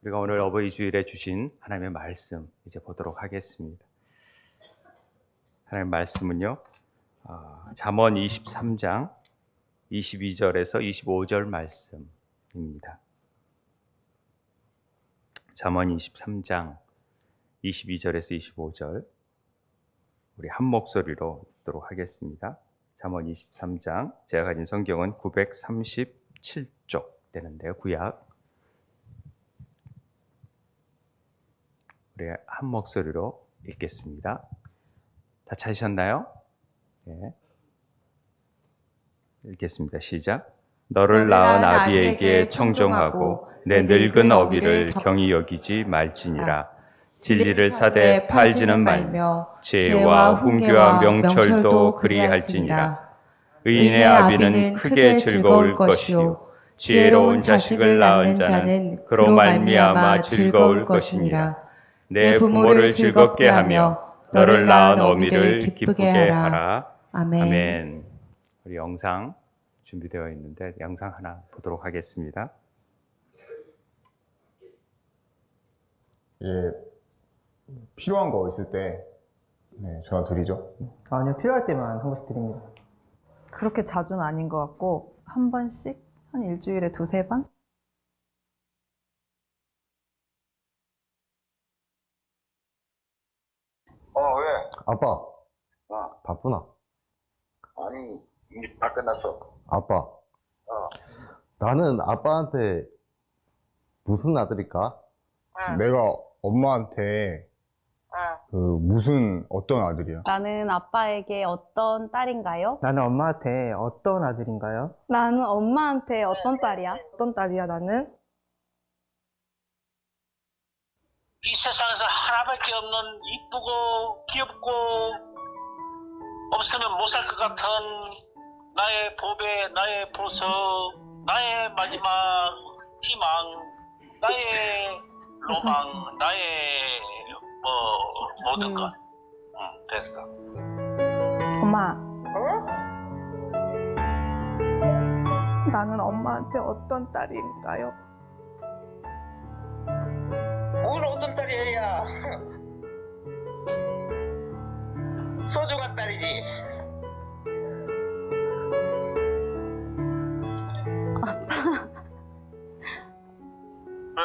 우리가 오늘 어버이 주일에 주신 하나님의 말씀 이제 보도록 하겠습니다. 하나님의 말씀은요, 잠언 23장 22절에서 25절 말씀입니다. 잠언 23장 22절에서 25절 우리 한 목소리로 읽도록 하겠습니다. 잠언 23장, 제가 가진 성경은 937쪽 되는데요, 구약. 우리 한 목소리로 읽겠습니다. 다 찾으셨나요? 네. 읽겠습니다. 시작. 너를 낳은 아비에게 청종하고 내 늙은 어비를 경히 여기지 말지니라. 진리를 사되 팔지는 말며 지혜와 훈계와 명철도 그리할지니라. 의인의 아비는 크게 즐거울 것이요 지혜로운 자식을 낳은 자는 그로 말미암아 즐거울 것이니라. 내 부모를 즐겁게 하며 너를 낳은 어미를 기쁘게 하라. 아멘. 우리 영상 준비되어 있는데 영상 하나 보도록 하겠습니다. 예, 필요한 거 있을 때 전화 드리죠. 아니요, 필요할 때만 한 번씩 드립니다. 그렇게 자주는 아닌 것 같고 한 번씩 한 일주일에 두세 번? 왜? 아빠, 바쁘나? 아니, 일 다 끝났어. 아빠, 나는 아빠한테 무슨 아들일까? 내가 엄마한테 무슨 어떤 아들이야? 나는 아빠에게 어떤 딸인가요? 나는 엄마한테 어떤 아들인가요? 나는 엄마한테 어떤 딸이야? 어떤 딸이야 나는? 이 세상에서 하나밖에 없는 이쁘고 귀엽고 없으면 못 살 것 같은 나의 보배, 나의 보석, 나의 마지막 희망, 나의 로망, 나의 모든 것. 됐어. 엄마. 나는 엄마한테 어떤 딸인가요? 뭘 어떤 딸이야? 소중한 딸이지. 왜?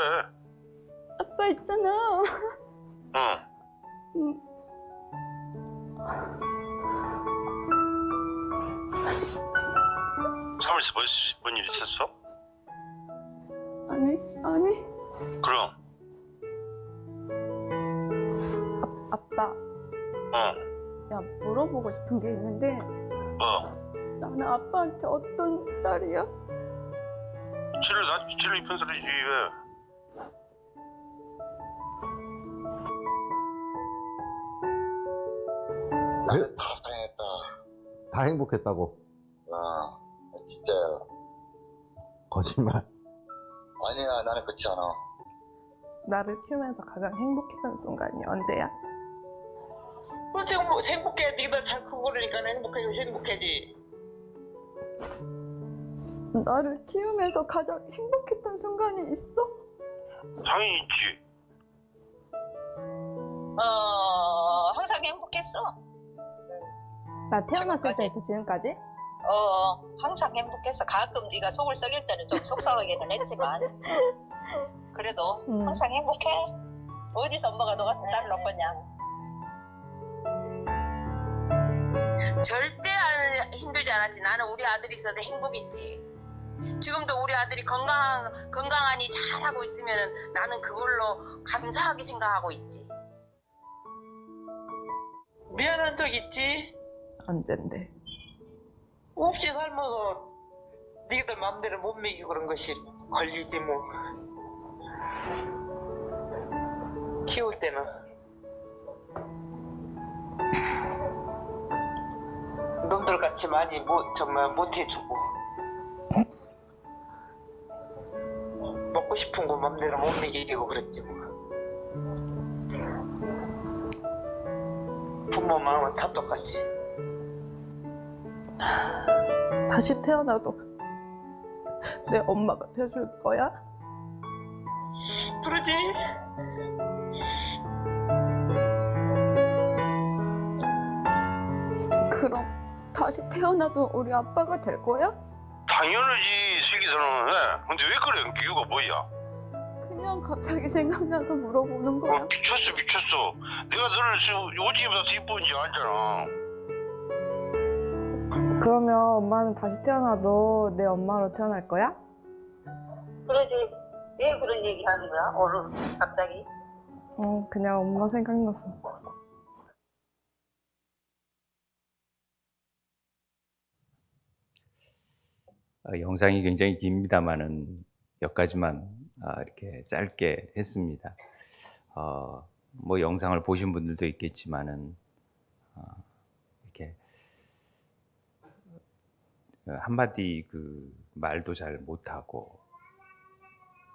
아빠 있잖아. 응. 사무실에서 뭔 일 있었어? 아니. 그럼. 아빠. 야, 물어보고 싶은 게 있는데 나는 아빠한테 어떤 딸이야? 칠로 이쁜 소리지 왜? 나는 다 사랑했다. 다 행복했다고. 진짜야. 거짓말. 아니야, 나는 그렇지 않아. 나를 키우면서 가장 행복했던 순간이 언제야? 솔직히 뭐 행복해. 니들 잘 크고 그러니까 행복해지. 나를 키우면서 가장 행복했던 순간이 있어? 당연히 있지. 항상 행복했어. 나 태어났을 지금까지? 때부터 지금까지? 항상 행복했어. 가끔 네가 속을 썩일 때는 좀 속상하기는 했지만 그래도 항상 행복해. 어디서 엄마가 너 같은 딸을 얻겠냐. 절대 힘들지 않았지. 나는 우리 아들이 있어서 행복했지. 지금도 우리 아들이 건강하니 잘하고 있으면 나는 그걸로 감사하게 생각하고 있지. 미안한 적 있지? 언젠데? 없이 살면서 니들 마음대로 못 먹이고 그런 것이 걸리지 뭐. 키울 때는 놈들 같이 많이 정말 못 해주고 먹고 싶은 거 마음대로 못 먹이고 그랬지 뭐. 부모 마음은 다 똑같지. 다시 태어나도 내 엄마가 돼줄 거야? 그러지? 그럼 다시 태어나도 우리 아빠가 될 거야? 당연하지, 슬기서는. 근데 왜 그래? 이유가 뭐야? 그냥 갑자기 생각나서 물어보는 거야. 미쳤어. 내가 너를 지금 오지보다 더 이쁜지 알잖아. 그러면 엄마는 다시 태어나도 내 엄마로 태어날 거야? 그러지. 왜 그런 얘기 하는 거야? 오늘 갑자기? 그냥 엄마 생각났어. 영상이 굉장히 깁니다만은 몇 가지만 이렇게 짧게 했습니다. 뭐 영상을 보신 분들도 있겠지만은 이렇게 한마디 그 말도 잘 못하고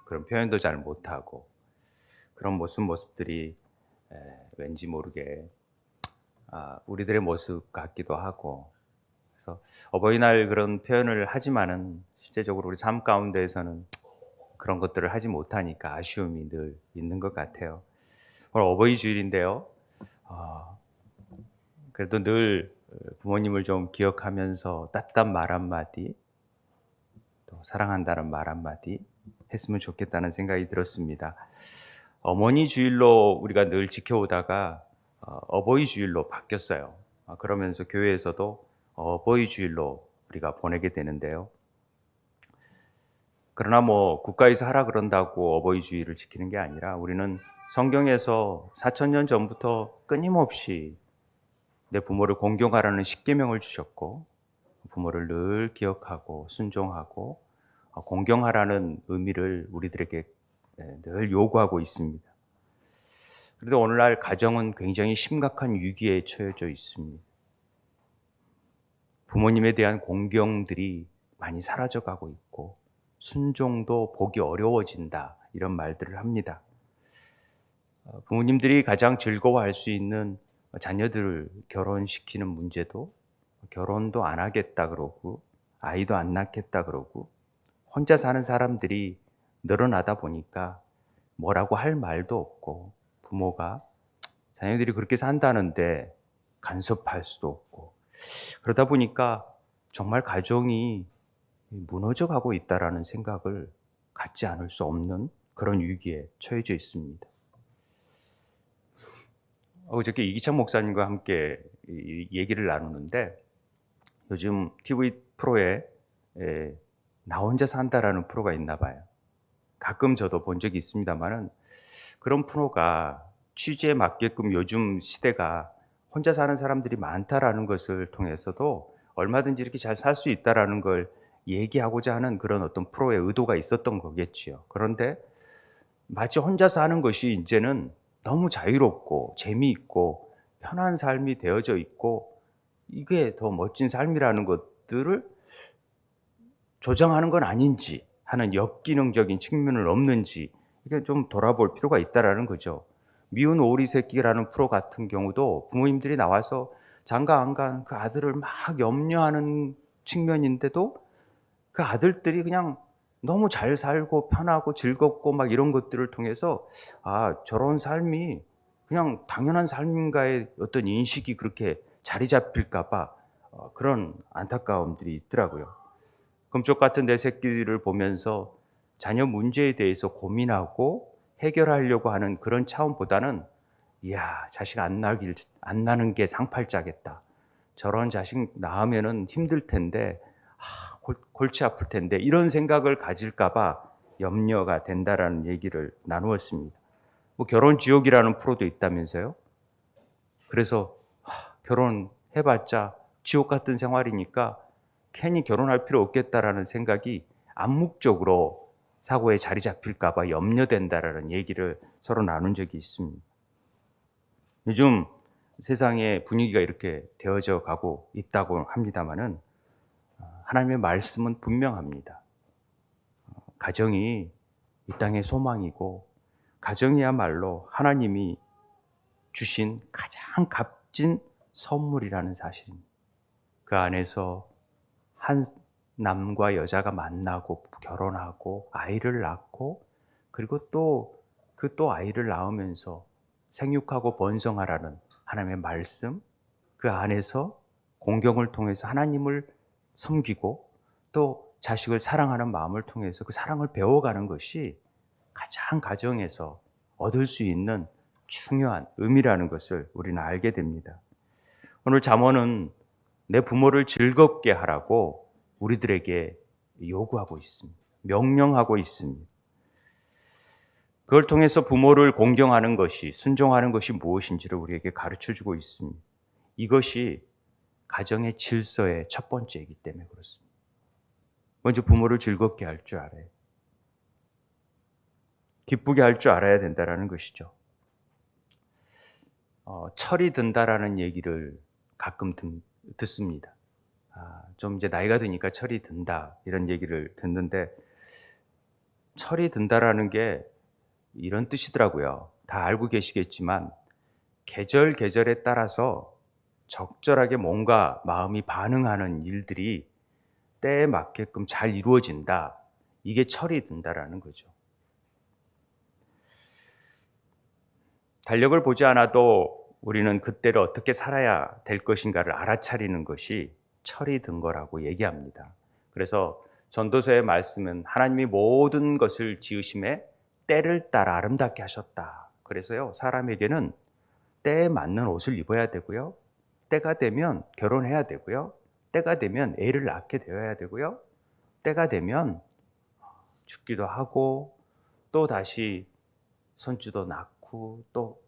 그런 표현도 잘 못하고 그런 모습들이 왠지 모르게 우리들의 모습 같기도 하고, 그래서 어버이날 그런 표현을 하지만은 실제적으로 우리 삶 가운데에서는 그런 것들을 하지 못하니까 아쉬움이 늘 있는 것 같아요. 오늘 어버이 주일인데요. 그래도 늘 부모님을 좀 기억하면서 따뜻한 말 한마디, 또 사랑한다는 말 한마디 했으면 좋겠다는 생각이 들었습니다. 어머니 주일로 우리가 늘 지켜오다가 어버이 주일로 바뀌었어요. 그러면서 교회에서도 어버이 주일로 우리가 보내게 되는데요. 그러나 뭐 국가에서 하라 그런다고 어버이 주일을 지키는 게 아니라 우리는 성경에서 4000년 전부터 끊임없이 내 부모를 공경하라는 십계명을 주셨고, 부모를 늘 기억하고 순종하고 공경하라는 의미를 우리들에게 늘 요구하고 있습니다. 그런데 오늘날 가정은 굉장히 심각한 위기에 처해져 있습니다. 부모님에 대한 공경들이 많이 사라져가고 있고 순종도 보기 어려워진다, 이런 말들을 합니다. 부모님들이 가장 즐거워할 수 있는 자녀들을 결혼시키는 문제도 결혼도 안 하겠다 그러고 아이도 안 낳겠다 그러고 혼자 사는 사람들이 늘어나다 보니까 뭐라고 할 말도 없고, 부모가 자녀들이 그렇게 산다는데 간섭할 수도 없고, 그러다 보니까 정말 가정이 무너져 가고 있다라는 생각을 갖지 않을 수 없는 그런 위기에 처해져 있습니다. 어저께 이기창 목사님과 함께 얘기를 나누는데, 요즘 TV 프로에 나 혼자 산다라는 프로가 있나 봐요. 가끔 저도 본 적이 있습니다만은, 그런 프로가 취지에 맞게끔 요즘 시대가 혼자 사는 사람들이 많다라는 것을 통해서도 얼마든지 이렇게 잘 살 수 있다라는 걸 얘기하고자 하는 그런 어떤 프로의 의도가 있었던 거겠지요. 그런데 마치 혼자 사는 것이 이제는 너무 자유롭고 재미있고 편한 삶이 되어져 있고, 이게 더 멋진 삶이라는 것들을 조장하는 건 아닌지 하는 역기능적인 측면은 없는지, 이게 좀 돌아볼 필요가 있다라는 거죠. 미운 오리 새끼라는 프로 같은 경우도 부모님들이 나와서 장가 안 간 그 아들을 막 염려하는 측면인데도 그 아들들이 그냥 너무 잘 살고 편하고 즐겁고 막 이런 것들을 통해서 저런 삶이 그냥 당연한 삶인가의 어떤 인식이 그렇게 자리 잡힐까 봐 그런 안타까움들이 있더라고요. 금쪽 같은 내 새끼를 보면서 자녀 문제에 대해서 고민하고 해결하려고 하는 그런 차원보다는, 이야, 자식 안 나는 게 상팔자겠다. 저런 자식 낳으면은 힘들 텐데, 골치 아플 텐데, 이런 생각을 가질까 봐 염려가 된다라는 얘기를 나누었습니다. 뭐 결혼 지옥이라는 프로도 있다면서요. 그래서 결혼해봤자 지옥 같은 생활이니까 괜히 결혼할 필요 없겠다라는 생각이 암묵적으로 사고에 자리 잡힐까 봐 염려된다라는 얘기를 서로 나눈 적이 있습니다. 요즘 세상의 분위기가 이렇게 되어져 가고 있다고 합니다마는, 하나님의 말씀은 분명합니다. 가정이 이 땅의 소망이고, 가정이야말로 하나님이 주신 가장 값진 선물이라는 사실입니다. 그 안에서 한 남과 여자가 만나고 결혼하고 아이를 낳고, 그리고 또 그 또 아이를 낳으면서 생육하고 번성하라는 하나님의 말씀, 그 안에서 공경을 통해서 하나님을 섬기고 또 자식을 사랑하는 마음을 통해서 그 사랑을 배워가는 것이 가장 가정에서 얻을 수 있는 중요한 의미라는 것을 우리는 알게 됩니다. 오늘 잠언은 내 부모를 즐겁게 하라고 우리들에게 요구하고 있습니다. 명령하고 있습니다. 그걸 통해서 부모를 공경하는 것이, 순종하는 것이 무엇인지를 우리에게 가르쳐주고 있습니다. 이것이 가정의 질서의 첫 번째이기 때문에 그렇습니다. 먼저 부모를 즐겁게 할 줄 알아요. 기쁘게 할 줄 알아야 된다는 것이죠. 철이 든다라는 얘기를 가끔 듣습니다. 좀 이제 나이가 드니까 철이 든다 이런 얘기를 듣는데, 철이 든다라는 게 이런 뜻이더라고요. 다 알고 계시겠지만 계절에 따라서 적절하게 뭔가 마음이 반응하는 일들이 때에 맞게끔 잘 이루어진다. 이게 철이 든다라는 거죠. 달력을 보지 않아도 우리는 그때를 어떻게 살아야 될 것인가를 알아차리는 것이 철이 든 거라고 얘기합니다. 그래서 전도서의 말씀은 하나님이 모든 것을 지으심에 때를 따라 아름답게 하셨다. 그래서요, 사람에게는 때에 맞는 옷을 입어야 되고요, 때가 되면 결혼해야 되고요, 때가 되면 애를 낳게 되어야 되고요, 때가 되면 죽기도 하고 또 다시 손주도 낳고 또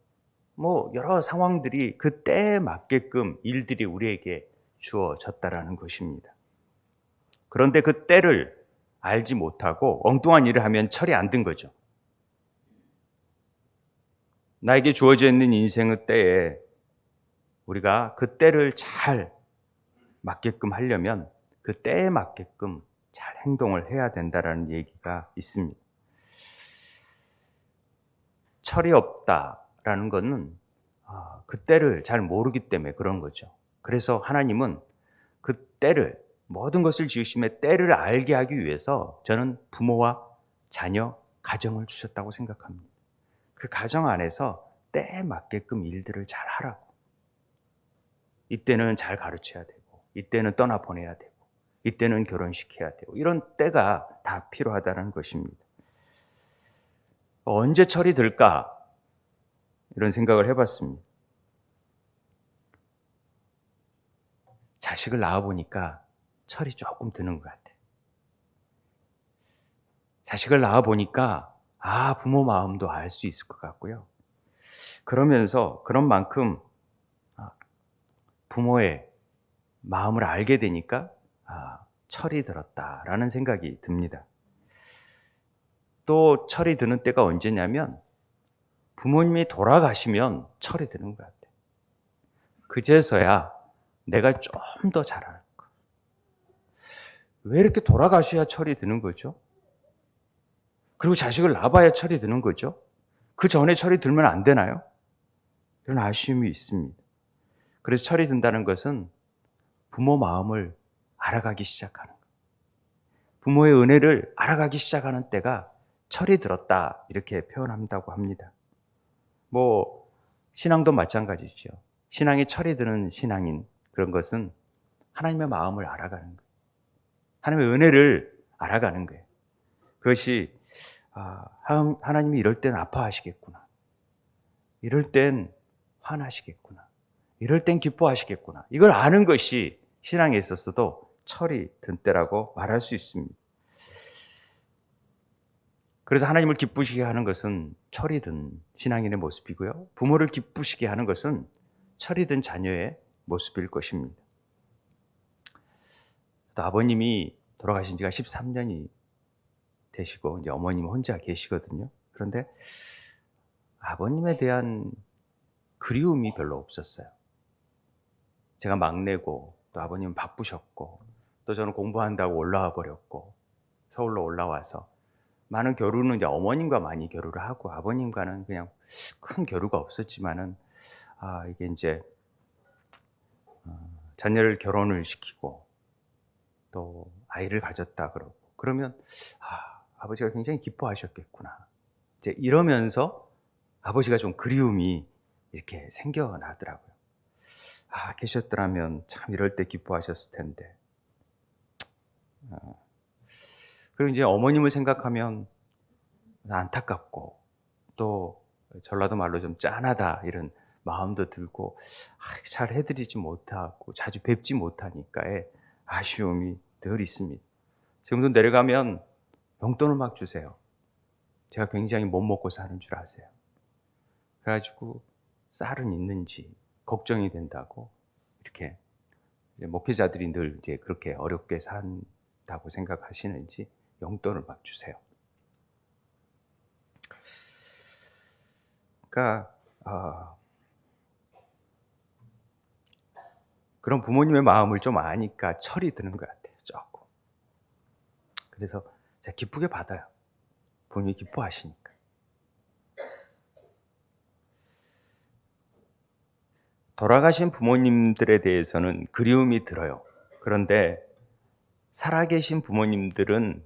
뭐 여러 상황들이 그 때에 맞게끔 일들이 우리에게 주어졌다라는 것입니다. 그런데 그 때를 알지 못하고 엉뚱한 일을 하면 철이 안 든 거죠. 나에게 주어져 있는 인생의 때에 우리가 그 때를 잘 맞게끔 하려면 그 때에 맞게끔 잘 행동을 해야 된다는 얘기가 있습니다. 철이 없다라는 것은 그 때를 잘 모르기 때문에 그런 거죠. 그래서 하나님은 그 때를, 모든 것을 지으심에 때를 알게 하기 위해서 저는 부모와 자녀, 가정을 주셨다고 생각합니다. 그 가정 안에서 때에 맞게끔 일들을 잘 하라고. 이때는 잘 가르쳐야 되고, 이때는 떠나보내야 되고, 이때는 결혼시켜야 되고, 이런 때가 다 필요하다는 것입니다. 언제 철이 들까? 이런 생각을 해봤습니다. 자식을 낳아보니까 철이 조금 드는 것 같아요. 자식을 낳아보니까 부모 마음도 알 수 있을 것 같고요. 그러면서 그런 만큼 부모의 마음을 알게 되니까 철이 들었다라는 생각이 듭니다. 또 철이 드는 때가 언제냐면 부모님이 돌아가시면 철이 드는 것 같아요. 그제서야 내가 좀 더 잘할 거. 왜 이렇게 돌아가셔야 철이 드는 거죠? 그리고 자식을 낳아봐야 철이 드는 거죠? 그 전에 철이 들면 안 되나요? 이런 아쉬움이 있습니다. 그래서 철이 든다는 것은 부모 마음을 알아가기 시작하는 거예요. 부모의 은혜를 알아가기 시작하는 때가 철이 들었다, 이렇게 표현한다고 합니다. 신앙도 마찬가지죠. 신앙이 철이 드는 신앙인, 그런 것은 하나님의 마음을 알아가는 거예요. 하나님의 은혜를 알아가는 거예요. 그것이 하나님이 이럴 땐 아파하시겠구나, 이럴 땐 화나시겠구나, 이럴 땐 기뻐하시겠구나, 이걸 아는 것이 신앙에 있어서도 철이 든 때라고 말할 수 있습니다. 그래서 하나님을 기쁘시게 하는 것은 철이 든 신앙인의 모습이고요, 부모를 기쁘시게 하는 것은 철이 든 자녀의 모습일 것입니다. 또 아버님이 돌아가신 지가 13년이 되시고 이제 어머님 혼자 계시거든요. 그런데 아버님에 대한 그리움이 별로 없었어요. 제가 막내고 또 아버님은 바쁘셨고 또 저는 공부한다고 올라와 버렸고 서울로 올라와서 많은 교류는 이제 어머님과 많이 교류를 하고 아버님과는 그냥 큰 교류가 없었지만은 이게 이제 자녀를 결혼을 시키고 또 아이를 가졌다 그러고 그러면 아버지가 굉장히 기뻐하셨겠구나. 이제 이러면서 아버지가 좀 그리움이 이렇게 생겨나더라고요. 아, 계셨더라면 참 이럴 때 기뻐하셨을 텐데. 그리고 이제 어머님을 생각하면 안타깝고 또 전라도 말로 좀 짠하다 이런 마음도 들고 잘 해드리지 못하고 자주 뵙지 못하니까의 아쉬움이 늘 있습니다. 지금도 내려가면 용돈을 막 주세요. 제가 굉장히 못 먹고 사는 줄 아세요. 그래가지고 쌀은 있는지 걱정이 된다고 이렇게 목회자들이 늘 이제 그렇게 어렵게 산다고 생각하시는지 용돈을 막 주세요. 그러니까 그런 부모님의 마음을 좀 아니까 철이 드는 것 같아요. 조금. 그래서 제가 기쁘게 받아요. 부모님이 기뻐하시니까. 돌아가신 부모님들에 대해서는 그리움이 들어요. 그런데 살아계신 부모님들은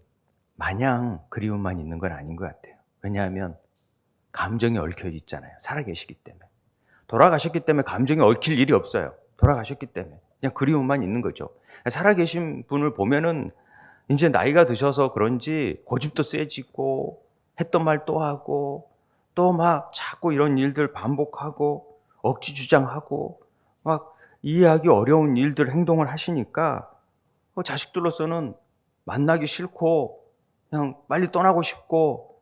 마냥 그리움만 있는 건 아닌 것 같아요. 왜냐하면 감정이 얽혀 있잖아요. 살아계시기 때문에. 돌아가셨기 때문에 감정이 얽힐 일이 없어요. 돌아가셨기 때문에. 그냥 그리움만 있는 거죠. 살아계신 분을 보면은 이제 나이가 드셔서 그런지 고집도 세지고 했던 말 또 하고 또 막 자꾸 이런 일들 반복하고 억지 주장하고 막 이해하기 어려운 일들 행동을 하시니까 자식들로서는 만나기 싫고 그냥 빨리 떠나고 싶고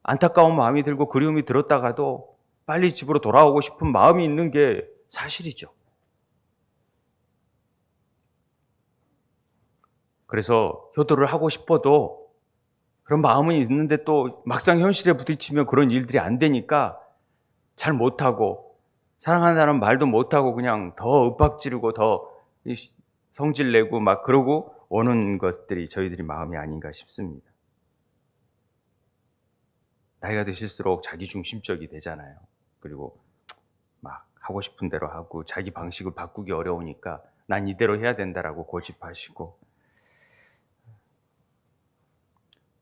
안타까운 마음이 들고 그리움이 들었다가도 빨리 집으로 돌아오고 싶은 마음이 있는 게 사실이죠. 그래서 효도를 하고 싶어도 그런 마음은 있는데 또 막상 현실에 부딪히면 그런 일들이 안 되니까 잘 못하고 사랑한다는 말도 못하고 그냥 더 윽박지르고 더 성질내고 막 그러고 오는 것들이 저희들이 마음이 아닌가 싶습니다. 나이가 드실수록 자기중심적이 되잖아요. 그리고 막 하고 싶은 대로 하고 자기 방식을 바꾸기 어려우니까 난 이대로 해야 된다라고 고집하시고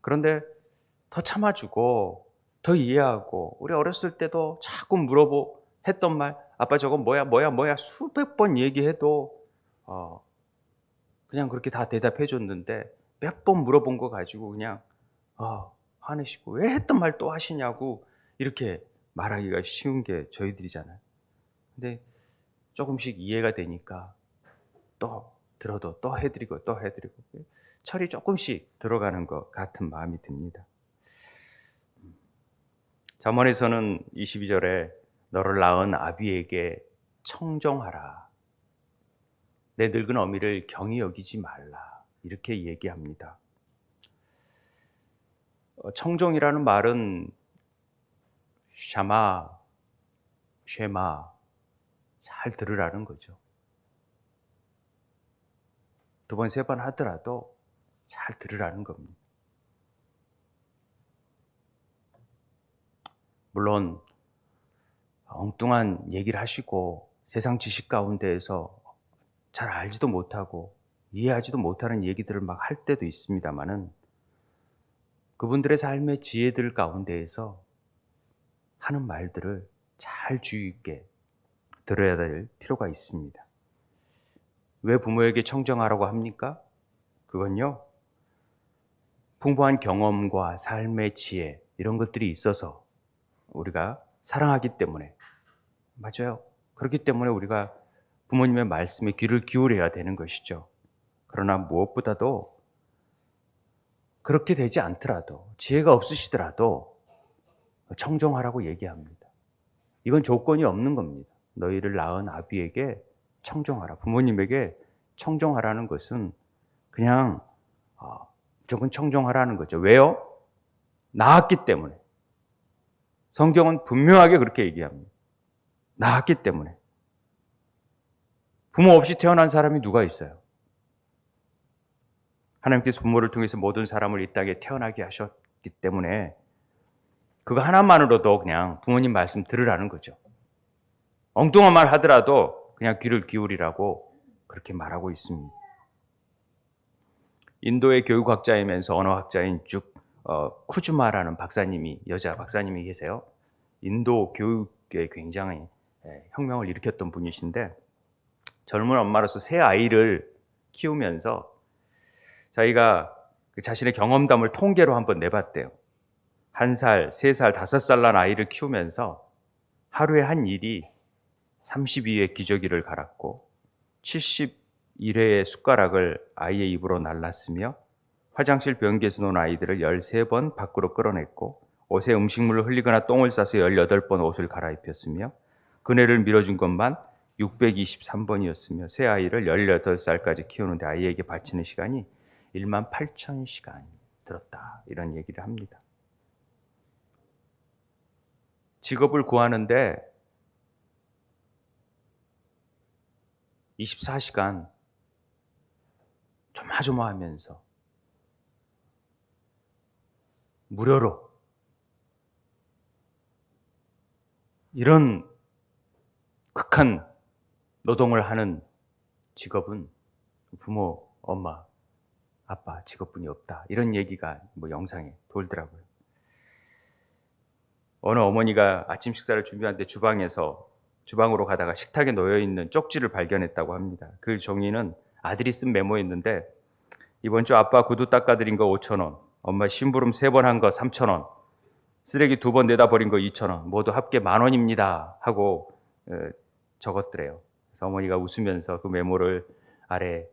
그런데 더 참아주고 더 이해하고 우리 어렸을 때도 자꾸 물어보고 했던 말 아빠 저건 뭐야 수백 번 얘기해도 그냥 그렇게 다 대답해 줬는데 몇 번 물어본 거 가지고 그냥 화내시고 왜 했던 말 또 하시냐고 이렇게 말하기가 쉬운 게 저희들이잖아요. 근데 조금씩 이해가 되니까 또 들어도 또 해드리고 또 해드리고 철이 조금씩 들어가는 것 같은 마음이 듭니다. 잠언에서는 22절에 너를 낳은 아비에게 청정하라. 내 늙은 어미를 경히 여기지 말라. 이렇게 얘기합니다. 청정이라는 말은 샤마, 쉐마, 잘 들으라는 거죠. 두 번, 세 번 하더라도 잘 들으라는 겁니다. 물론 엉뚱한 얘기를 하시고 세상 지식 가운데에서 잘 알지도 못하고 이해하지도 못하는 얘기들을 막 할 때도 있습니다만은 그분들의 삶의 지혜들 가운데에서 하는 말들을 잘 주의 있게 들어야 될 필요가 있습니다. 왜 부모에게 청정하라고 합니까? 그건요, 풍부한 경험과 삶의 지혜 이런 것들이 있어서 우리가 사랑하기 때문에 맞아요. 그렇기 때문에 우리가 부모님의 말씀에 귀를 기울여야 되는 것이죠. 그러나 무엇보다도 그렇게 되지 않더라도 지혜가 없으시더라도 청정하라고 얘기합니다. 이건 조건이 없는 겁니다. 너희를 낳은 아비에게 청정하라. 부모님에게 청정하라는 것은 그냥 무조건 청정하라는 거죠. 왜요? 낳았기 때문에. 성경은 분명하게 그렇게 얘기합니다. 낳았기 때문에. 부모 없이 태어난 사람이 누가 있어요? 하나님께서 부모를 통해서 모든 사람을 이 땅에 태어나게 하셨기 때문에 그거 하나만으로도 그냥 부모님 말씀 들으라는 거죠. 엉뚱한 말 하더라도 그냥 귀를 기울이라고 그렇게 말하고 있습니다. 인도의 교육학자이면서 언어학자인 쭉 쿠즈마라는 박사님이, 여자 박사님이 계세요. 인도 교육에 굉장히 혁명을 일으켰던 분이신데, 젊은 엄마로서 새 아이를 키우면서 자기가 자신의 경험담을 통계로 한번 내봤대요. 1살, 3살, 5살 난 아이를 키우면서 하루에 한 일이 32회 기저귀를 갈았고 71회의 숟가락을 아이의 입으로 날랐으며 화장실 변기에서 논 아이들을 13번 밖으로 끌어냈고 옷에 음식물을 흘리거나 똥을 싸서 18번 옷을 갈아입혔으며 그네를 밀어준 것만 623번이었으며 새 아이를 18살까지 키우는데 아이에게 바치는 시간이 18,000시간이 들었다. 이런 얘기를 합니다. 직업을 구하는데 24시간 조마조마하면서 무료로 이런 극한 노동을 하는 직업은 부모, 엄마, 아빠 직업뿐이 없다. 이런 얘기가 영상에 돌더라고요. 어느 어머니가 아침 식사를 준비하는데 주방으로 가다가 식탁에 놓여있는 쪽지를 발견했다고 합니다. 그 종이는 아들이 쓴 메모였는데 이번 주 아빠 구두 닦아드린 거 5,000원, 엄마 심부름 3번 한 거 3,000원, 쓰레기 2번 내다 버린 거 2,000원, 모두 합계 10,000원입니다 하고 적었더래요. 그래서 어머니가 웃으면서 그 메모를 아래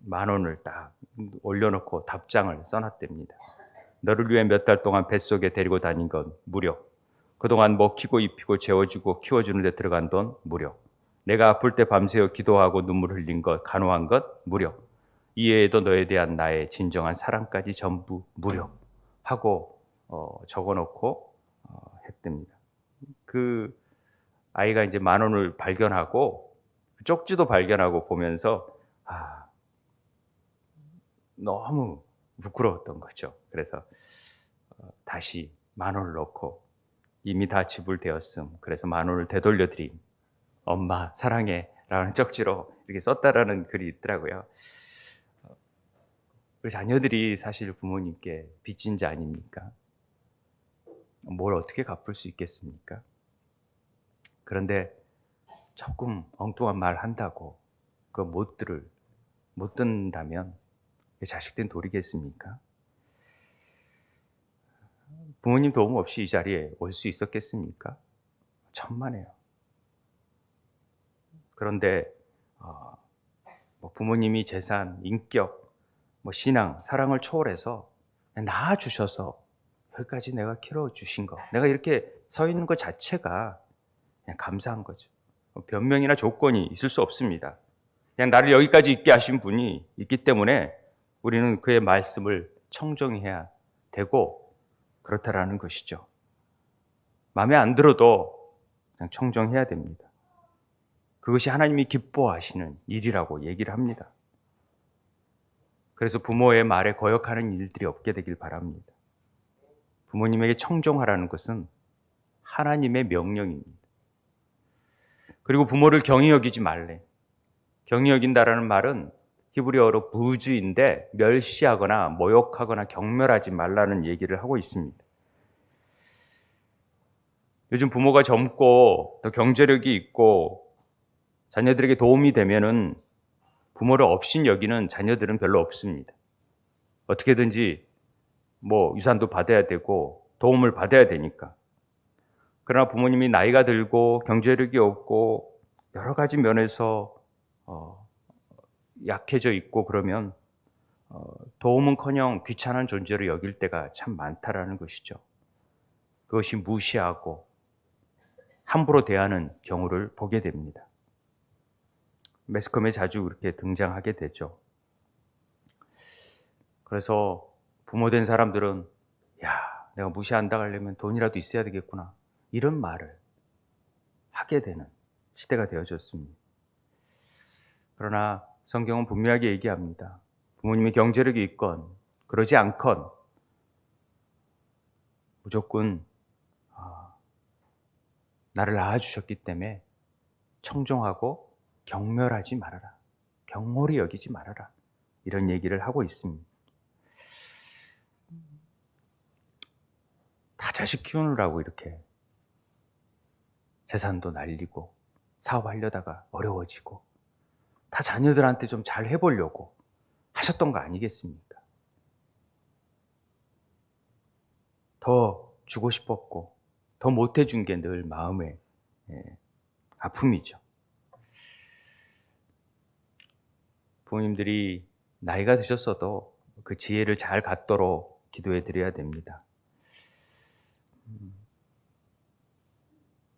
10,000원을 딱 올려놓고 답장을 써놨답니다. 너를 위해 몇 달 동안 뱃속에 데리고 다닌 건 무료. 그동안 먹히고 입히고 재워주고 키워주는 데 들어간 돈 무료. 내가 아플 때 밤새워 기도하고 눈물 흘린 것, 간호한 것 무료. 이외에도 너에 대한 나의 진정한 사랑까지 전부 무료 하고 적어놓고 했답니다. 그 아이가 이제 10,000원을 발견하고 쪽지도 발견하고 보면서 너무 부끄러웠던 거죠. 그래서 다시 10,000원을 넣고 이미 다 지불되었음. 그래서 10,000원을 되돌려드림. 엄마 사랑해 라는 쪽지로 이렇게 썼다라는 글이 있더라고요. 우리 자녀들이 사실 부모님께 빚진 자 아닙니까? 뭘 어떻게 갚을 수 있겠습니까? 그런데 조금 엉뚱한 말 한다고 그거 못 듣는다면 자식들은 도리겠습니까? 부모님 도움 없이 이 자리에 올 수 있었겠습니까? 천만에요. 그런데 부모님이 재산, 인격, 신앙, 사랑을 초월해서 낳아주셔서 여기까지 내가 키워주신 거, 내가 이렇게 서 있는 것 자체가 그냥 감사한 거죠. 변명이나 조건이 있을 수 없습니다. 그냥 나를 여기까지 있게 하신 분이 있기 때문에 우리는 그의 말씀을 청정해야 되고 그렇다라는 것이죠. 마음에 안 들어도 그냥 청정해야 됩니다. 그것이 하나님이 기뻐하시는 일이라고 얘기를 합니다. 그래서 부모의 말에 거역하는 일들이 없게 되길 바랍니다. 부모님에게 청정하라는 것은 하나님의 명령입니다. 그리고 부모를 경히 여기지 말래. 경히 여긴다라는 말은 히브리어로 부주인데 멸시하거나 모욕하거나 경멸하지 말라는 얘기를 하고 있습니다. 요즘 부모가 젊고 더 경제력이 있고 자녀들에게 도움이 되면은 부모를 업신 여기는 자녀들은 별로 없습니다. 어떻게든지 유산도 받아야 되고 도움을 받아야 되니까. 그러나 부모님이 나이가 들고 경제력이 없고 여러 가지 면에서 약해져 있고 그러면 도움은커녕 귀찮은 존재로 여길 때가 참 많다라는 것이죠. 그것이 무시하고 함부로 대하는 경우를 보게 됩니다. 매스컴에 자주 그렇게 등장하게 되죠. 그래서 부모 된 사람들은 내가 무시한다 하려면 돈이라도 있어야 되겠구나 이런 말을 하게 되는 시대가 되어졌습니다. 그러나 성경은 분명하게 얘기합니다. 부모님이 경제력이 있건 그러지 않건 무조건 나를 낳아주셨기 때문에 청정하고 경멸하지 말아라. 경몰히 여기지 말아라. 이런 얘기를 하고 있습니다. 다 자식 키우느라고 이렇게 재산도 날리고 사업하려다가 어려워지고 다 자녀들한테 좀 잘 해보려고 하셨던 거 아니겠습니까? 더 주고 싶었고 더 못해준 게 늘 마음의 아픔이죠. 부모님들이 나이가 드셨어도 그 지혜를 잘 갖도록 기도해 드려야 됩니다.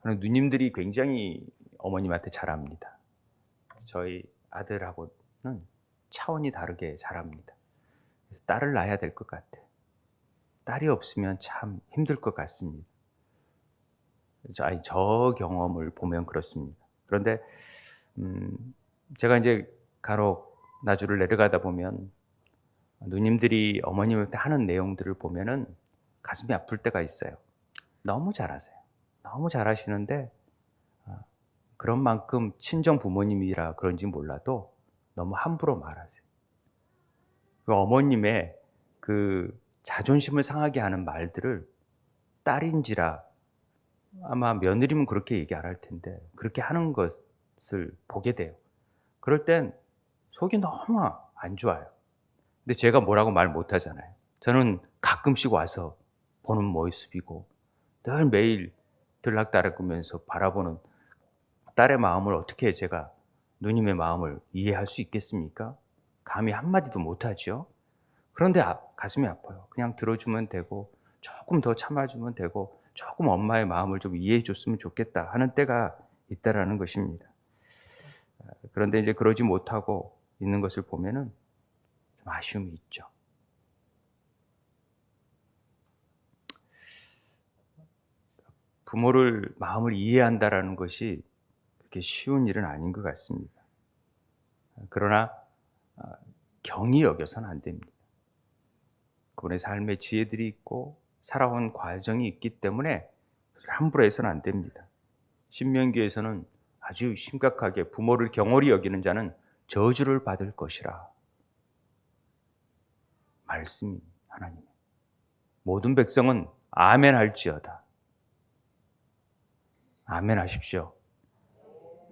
누님들이 굉장히 어머님한테 잘합니다. 저희 아들하고는 차원이 다르게 잘합니다. 그래서 딸을 낳아야 될 것 같아요. 딸이 없으면 참 힘들 것 같습니다. 저 경험을 보면 그렇습니다. 그런데 제가 이제 간혹 나주를 내려가다 보면 누님들이 어머님한테 하는 내용들을 보면은 가슴이 아플 때가 있어요. 너무 잘하세요. 너무 잘하시는데 그런 만큼 친정 부모님이라 그런지 몰라도 너무 함부로 말하세요. 그 어머님의 그 자존심을 상하게 하는 말들을 딸인지라 아마 며느리면 그렇게 얘기 안 할 텐데 그렇게 하는 것을 보게 돼요. 그럴 땐 속이 너무 안 좋아요. 근데 제가 뭐라고 말 못 하잖아요. 저는 가끔씩 와서 보는 모습이고 늘 매일 들락달락하면서 바라보는 딸의 마음을 어떻게 제가 누님의 마음을 이해할 수 있겠습니까? 감히 한마디도 못하죠. 그런데 가슴이 아파요. 그냥 들어주면 되고 조금 더 참아주면 되고 조금 엄마의 마음을 좀 이해해 줬으면 좋겠다 하는 때가 있다라는 것입니다. 그런데 이제 그러지 못하고 있는 것을 보면은 좀 아쉬움이 있죠. 부모를 마음을 이해한다라는 것이 그렇게 쉬운 일은 아닌 것 같습니다. 그러나 경히 여겨서는 안 됩니다. 그분의 삶의 지혜들이 있고 살아온 과정이 있기 때문에 함부로 해서는 안 됩니다. 신명기에서는 아주 심각하게 부모를 경홀히 여기는 자는 저주를 받을 것이라 말씀이 하나님. 모든 백성은 아멘 할지어다. 아멘 하십시오.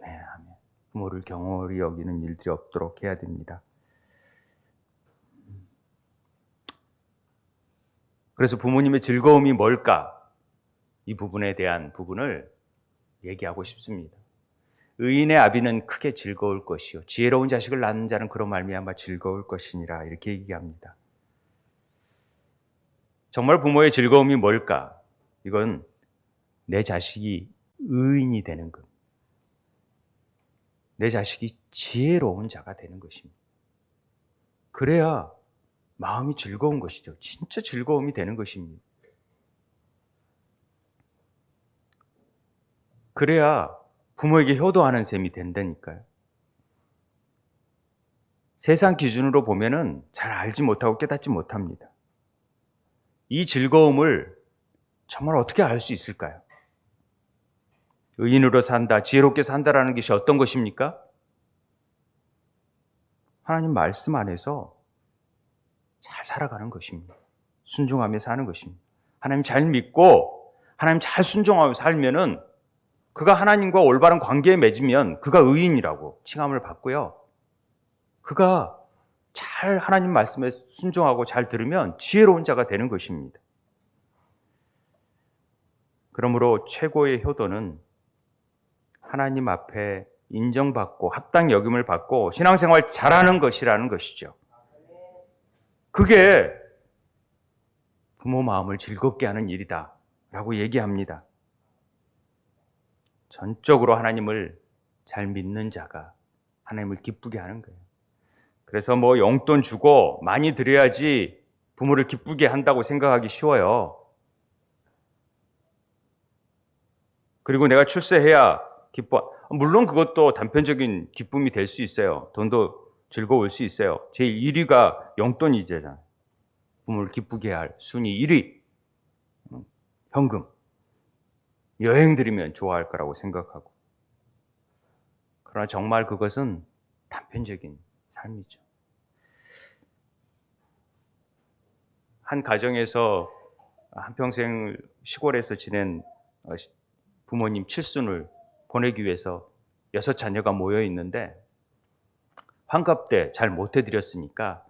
네, 아멘. 부모를 경홀히 여기는 일들이 없도록 해야 됩니다. 그래서 부모님의 즐거움이 뭘까? 이 부분에 대한 부분을 얘기하고 싶습니다. 의인의 아비는 크게 즐거울 것이요 지혜로운 자식을 낳는 자는 그로 말미암아 즐거울 것이니라 이렇게 얘기합니다. 정말 부모의 즐거움이 뭘까? 이건 내 자식이 의인이 되는 것. 내 자식이 지혜로운 자가 되는 것입니다. 그래야 마음이 즐거운 것이죠. 진짜 즐거움이 되는 것입니다. 그래야 부모에게 효도하는 셈이 된다니까요. 세상 기준으로 보면은 잘 알지 못하고 깨닫지 못합니다. 이 즐거움을 정말 어떻게 알 수 있을까요? 의인으로 산다, 지혜롭게 산다라는 것이 어떤 것입니까? 하나님 말씀 안에서 잘 살아가는 것입니다. 순종하며 사는 것입니다. 하나님 잘 믿고 하나님 잘 순종하며 살면은 그가 하나님과 올바른 관계에 맺으면 그가 의인이라고 칭함을 받고요. 그가 잘 하나님 말씀에 순종하고 잘 들으면 지혜로운 자가 되는 것입니다. 그러므로 최고의 효도는 하나님 앞에 인정받고 합당 여김을 받고 신앙생활 잘하는 것이라는 것이죠. 그게 부모 마음을 즐겁게 하는 일이다 라고 얘기합니다. 전적으로 하나님을 잘 믿는 자가 하나님을 기쁘게 하는 거예요. 그래서 뭐 용돈 주고 많이 드려야지 부모를 기쁘게 한다고 생각하기 쉬워요. 그리고 내가 출세해야 기뻐. 물론 그것도 단편적인 기쁨이 될 수 있어요. 돈도 즐거울 수 있어요. 제일 1위가 용돈이잖아요. 부모를 기쁘게 할 순위 1위. 현금. 여행 들이면 좋아할 거라고 생각하고. 그러나 정말 그것은 단편적인 삶이죠. 한 가정에서 한평생 시골에서 지낸 부모님 칠순을 보내기 위해서 6자녀가 모여 있는데 환갑 때 잘 못 해드렸으니까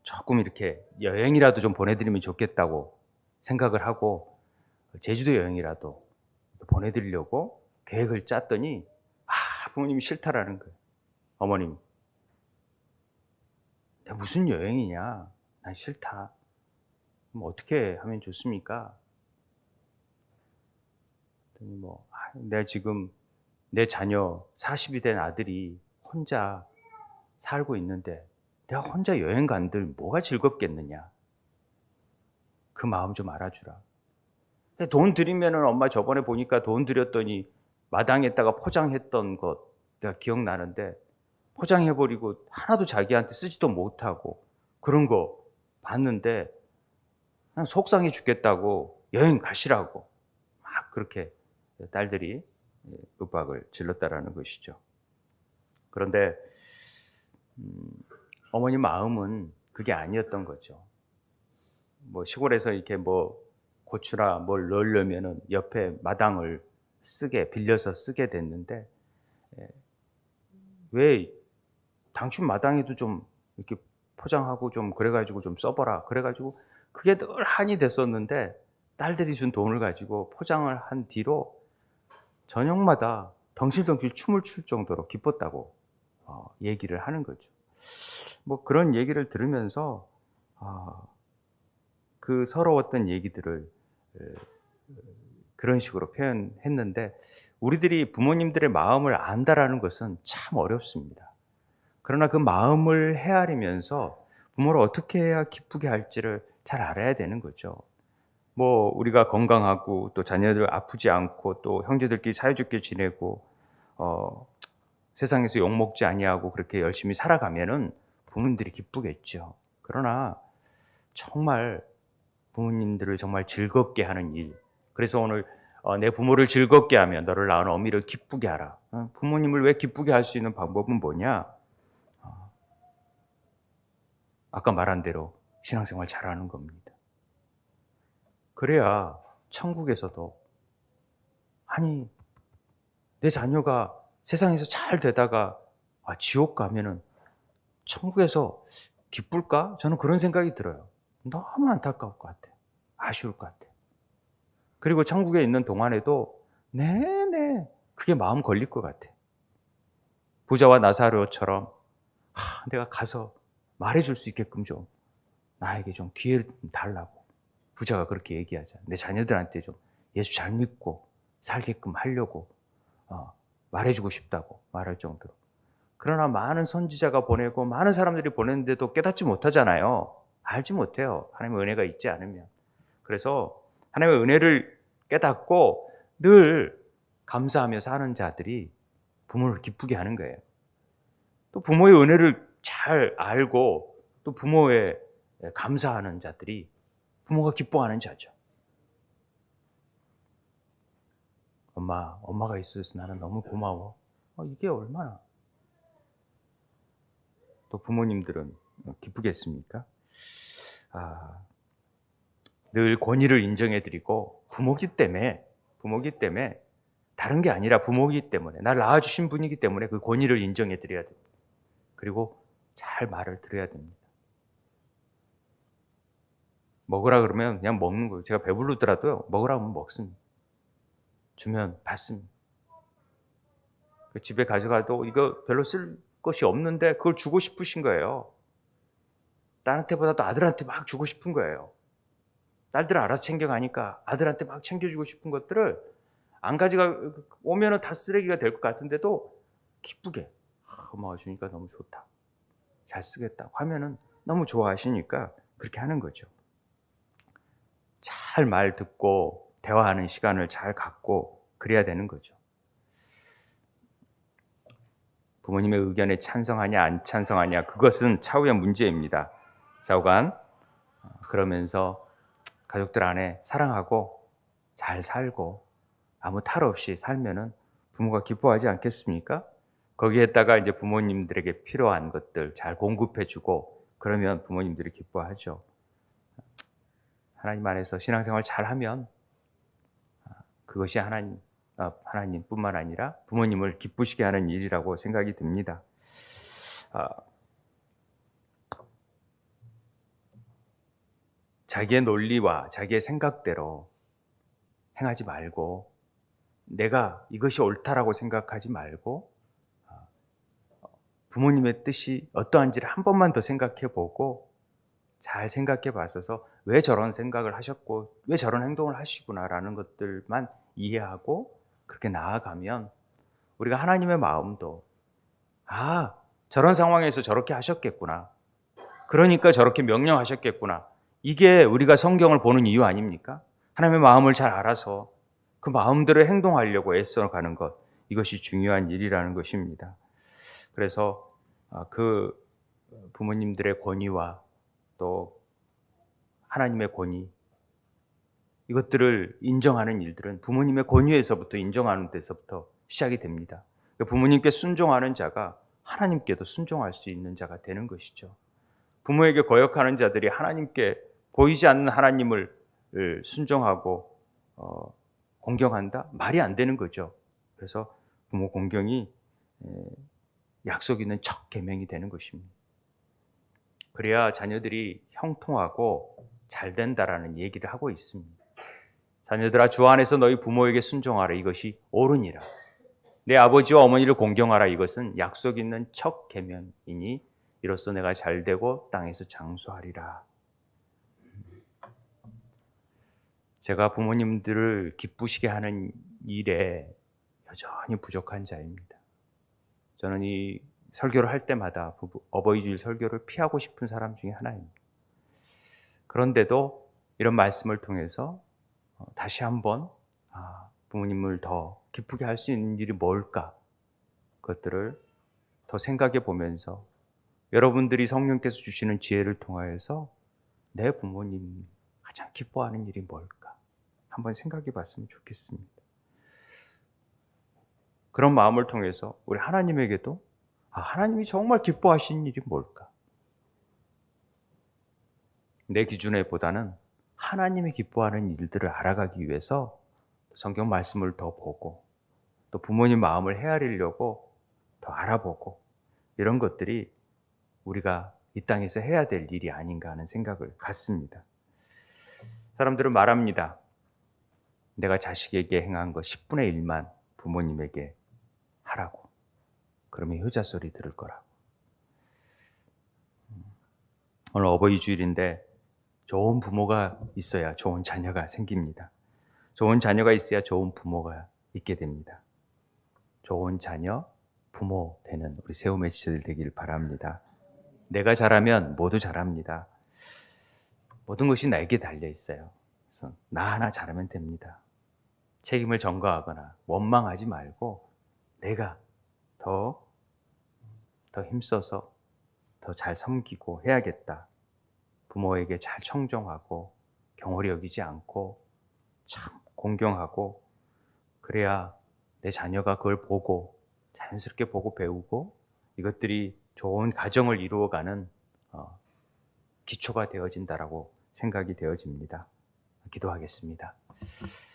조금 이렇게 여행이라도 좀 보내드리면 좋겠다고 생각을 하고 제주도 여행이라도 보내드리려고 계획을 짰더니 부모님이 싫다라는 거예요. 어머님, 무슨 여행이냐? 난 싫다. 그럼 어떻게 하면 좋습니까? 내가 지금 내 자녀 40이 된 아들이 혼자 살고 있는데 내가 혼자 여행 간들 뭐가 즐겁겠느냐. 그 마음 좀 알아주라. 근데 돈 드리면은 엄마 저번에 보니까 돈 드렸더니 마당에다가 포장했던 것 내가 기억나는데 포장해버리고 하나도 자기한테 쓰지도 못하고 그런 거 봤는데 그냥 속상해 죽겠다고 여행 가시라고 막 그렇게 딸들이 윽박을 질렀다라는 것이죠. 그런데 어머니 마음은 그게 아니었던 거죠. 시골에서 이렇게 고추나 뭘 넣으려면은 옆에 마당을 빌려서 쓰게 됐는데 왜 당신 마당에도 좀 이렇게 포장하고 좀 그래가지고 좀 써봐라. 그래가지고 그게 늘 한이 됐었는데 딸들이 준 돈을 가지고 포장을 한 뒤로 저녁마다 덩실덩실 춤을 출 정도로 기뻤다고 얘기를 하는 거죠. 그런 얘기를 들으면서 그 서러웠던 얘기들을 그런 식으로 표현했는데 우리들이 부모님들의 마음을 안다라는 것은 참 어렵습니다. 그러나 그 마음을 헤아리면서 부모를 어떻게 해야 기쁘게 할지를 잘 알아야 되는 거죠. 우리가 건강하고 또 자녀들 아프지 않고 또 형제들끼리 사이좋게 지내고 세상에서 욕먹지 아니하고 그렇게 열심히 살아가면은 부모님들이 기쁘겠죠. 그러나 정말 부모님들을 정말 즐겁게 하는 일. 그래서 오늘 내 부모를 즐겁게 하며 너를 낳은 어미를 기쁘게 하라. 부모님을 왜 기쁘게 할 수 있는 방법은 뭐냐? 아까 말한 대로 신앙생활 잘하는 겁니다. 그래야 천국에서도 내 자녀가 세상에서 잘 되다가 지옥 가면은 천국에서 기쁠까? 저는 그런 생각이 들어요. 너무 안타까울 것 같아요. 아쉬울 것 같아요. 그리고 천국에 있는 동안에도 내내 그게 마음 걸릴 것 같아요. 부자와 나사로처럼 내가 가서 말해줄 수 있게끔 좀 나에게 좀 기회를 좀 달라고 부자가 그렇게 얘기하자. 내 자녀들한테 좀 예수 잘 믿고 살게끔 하려고 말해주고 싶다고 말할 정도로. 그러나 많은 선지자가 보내고 많은 사람들이 보냈는데도 깨닫지 못하잖아요. 알지 못해요. 하나님의 은혜가 있지 않으면. 그래서 하나님의 은혜를 깨닫고 늘 감사하며 사는 자들이 부모를 기쁘게 하는 거예요. 또 부모의 은혜를 잘 알고 또 부모에 감사하는 자들이 부모가 기뻐하는 자죠. 엄마가 있어서 나는 너무 고마워. 이게 얼마나 또 부모님들은 기쁘겠습니까? 늘 권위를 인정해드리고 부모기 때문에 다른 게 아니라 부모이기 때문에 날 낳아주신 분이기 때문에 그 권위를 인정해드려야 됩니다. 그리고 잘 말을 들어야 됩니다. 먹으라 그러면 그냥 먹는 거예요. 제가 배부르더라도요. 먹으라 하면 먹습니다. 주면 받습니다. 집에 가져가도 이거 별로 쓸 것이 없는데 그걸 주고 싶으신 거예요. 딸한테보다도 아들한테 막 주고 싶은 거예요. 딸들은 알아서 챙겨가니까 아들한테 막 챙겨주고 싶은 것들을 안 가져가 오면은 다 쓰레기가 될 것 같은데도 기쁘게 엄마가 주니까 너무 좋다. 잘 쓰겠다 하면은 너무 좋아하시니까 그렇게 하는 거죠. 잘 말 듣고 대화하는 시간을 잘 갖고 그래야 되는 거죠. 부모님의 의견에 찬성하냐 안 찬성하냐 그것은 차후의 문제입니다. 좌우간 그러면서 가족들 안에 사랑하고 잘 살고 아무 탈 없이 살면은 부모가 기뻐하지 않겠습니까? 거기에다가 이제 부모님들에게 필요한 것들 잘 공급해주고 그러면 부모님들이 기뻐하죠. 하나님 안에서 신앙생활 잘하면 그것이 하나님뿐만 아니라 부모님을 기쁘시게 하는 일이라고 생각이 듭니다. 자기의 논리와 자기의 생각대로 행하지 말고 내가 이것이 옳다라고 생각하지 말고 부모님의 뜻이 어떠한지를 한 번만 더 생각해 보고 잘 생각해 봤어서 왜 저런 생각을 하셨고 왜 저런 행동을 하시구나라는 것들만 이해하고 그렇게 나아가면 우리가 하나님의 마음도 저런 상황에서 저렇게 하셨겠구나. 그러니까 저렇게 명령하셨겠구나. 이게 우리가 성경을 보는 이유 아닙니까? 하나님의 마음을 잘 알아서 그 마음대로 행동하려고 애써가는 것, 이것이 중요한 일이라는 것입니다. 그래서 그 부모님들의 권위와 또 하나님의 권위, 이것들을 인정하는 일들은 부모님의 권위에서부터 인정하는 데서부터 시작이 됩니다. 부모님께 순종하는 자가 하나님께도 순종할 수 있는 자가 되는 것이죠. 부모에게 거역하는 자들이 하나님께 보이지 않는 하나님을 순종하고 공경한다? 말이 안 되는 거죠. 그래서 부모 공경이 약속 있는 첫 계명이 되는 것입니다. 그래야 자녀들이 형통하고 잘 된다라는 얘기를 하고 있습니다. 자녀들아, 주 안에서 너희 부모에게 순종하라. 이것이 옳으니라. 내 아버지와 어머니를 공경하라. 이것은 약속 있는 첫 계명이니 이로써 내가 잘 되고 땅에서 장수하리라. 제가 부모님들을 기쁘시게 하는 일에 여전히 부족한 자입니다. 저는 이 설교를 할 때마다 어버이주일 설교를 피하고 싶은 사람 중에 하나입니다. 그런데도 이런 말씀을 통해서 다시 한번 부모님을 더 기쁘게 할 수 있는 일이 뭘까? 그것들을 더 생각해 보면서 여러분들이 성령께서 주시는 지혜를 통하여서 내 부모님 가장 기뻐하는 일이 뭘까? 한번 생각해 봤으면 좋겠습니다. 그런 마음을 통해서 우리 하나님에게도 하나님이 정말 기뻐하시는 일이 뭘까? 내 기준에 보다는 하나님이 기뻐하는 일들을 알아가기 위해서 성경 말씀을 더 보고 또 부모님 마음을 헤아리려고 더 알아보고 이런 것들이 우리가 이 땅에서 해야 될 일이 아닌가 하는 생각을 갖습니다. 사람들은 말합니다. 내가 자식에게 행한 거 10분의 1만 부모님에게 하라고. 그러면 효자 소리 들을 거라고. 오늘 어버이 주일인데 좋은 부모가 있어야 좋은 자녀가 생깁니다. 좋은 자녀가 있어야 좋은 부모가 있게 됩니다. 좋은 자녀, 부모 되는 우리 세움의 지체들 되길 바랍니다. 내가 잘하면 모두 잘합니다. 모든 것이 나에게 달려 있어요. 그래서 나 하나 잘하면 됩니다. 책임을 전가하거나 원망하지 말고 내가 더 힘써서 더 잘 섬기고 해야겠다. 부모에게 잘 청정하고 경홀히 여기지 않고 참 공경하고 그래야 내 자녀가 그걸 보고 자연스럽게 보고 배우고 이것들이 좋은 가정을 이루어가는 기초가 되어진다라고 생각이 되어집니다. 기도하겠습니다.